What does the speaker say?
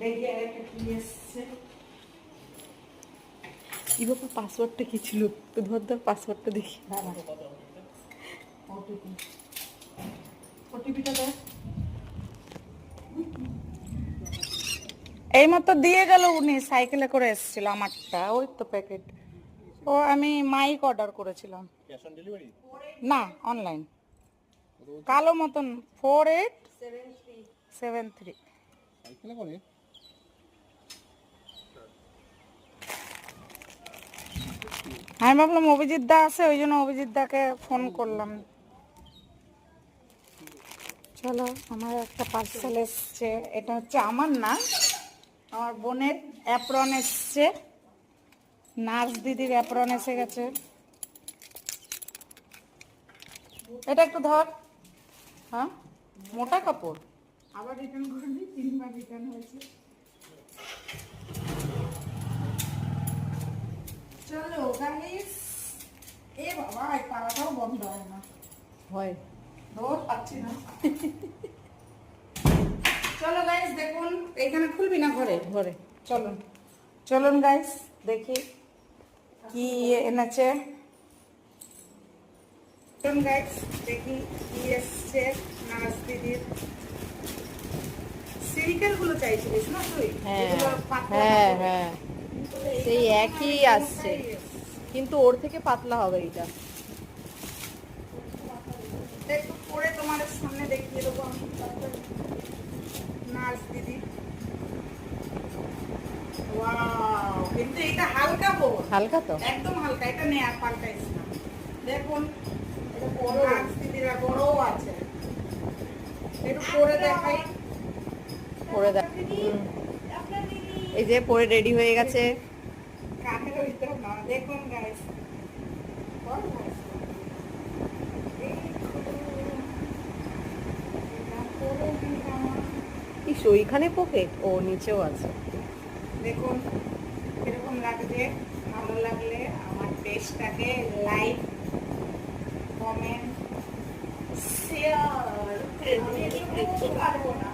দেখি একটা কি এসছে। কি বাবা পাসওয়ার্ডটা কি ছিল? তো ধর পাসওয়ার্ডটা দেখি। ওটিপি, ওটিপিটা দেখ। এই মতো দিয়ে গেল উনি, সাইকেলে করে এসেছিল আমারটা, ওই তো প্যাকেট। ও আমি মাইক অর্ডার করেছিলাম। Cash on delivery? না, অনলাইন। কালো মতন 4873। সাইকেলে করে? আমি ভাবলাম অভিজিৎ দা আছে, ওই জন্য অভিজিৎ দাকে ফোন করলাম। চলো, আমার একটা পার্সেল এসছে। এটা হচ্ছে আমার না, আমার বোনের অ্যাপ্রন এসছে। নার্স দিদির অ্যাপ্রন এসে গেছে। এটা একটু ধর। হ্যাঁ, মোটা কাপড়। আবার রিটার্ন করবি, 3বার রিটার্ন হয়েছে। চলো গাইস, এ বাবা এই পাড়াটাও বন্ধ হয় না, হয় ধর পাচ্ছি না। চলো গাইস দেখুন, এখানে খুলবি না ঘরে? ঘরে। চলুন চলুন গাইস দেখি কি এনেছে। চলুন গাইস দেখি কি এসছে নার্স দিদির। সিরিকেল গুলো চাইছিলিস না তুই? হ্যাঁ যেগুলো পাতলা হ্যাঁ কাপড়। হ্যাঁ, সেই একই আসছে, কিন্তু ওর থেকে পাতলা হবে এটা। একটু পরে তোমাদের সামনে দেখিয়ে দেবো আমি নার্স দিদি। ওয়াও, কিন্তু এটা হালকা বোর, হালকা তো। একদম হালকা, এটা নেই আর পাল্টাইস না। দেখুন এটা বড় নার্স দিদিরা, বড়ও আছে। একটু পরে দেখাই। পরে দেখ। এই যে পরে রেডি হয়ে গেছে। কানের ভিতরে না, দেখুন গাইস। ইস, ওইখানে পকেট, ও নিচেও আছে। দেখুন কিরকম লাগছে। ভালো লাগলে আমার পেজটাকে লাইক, কমেন্ট, শেয়ার। আমি এসব করতে পারবো না।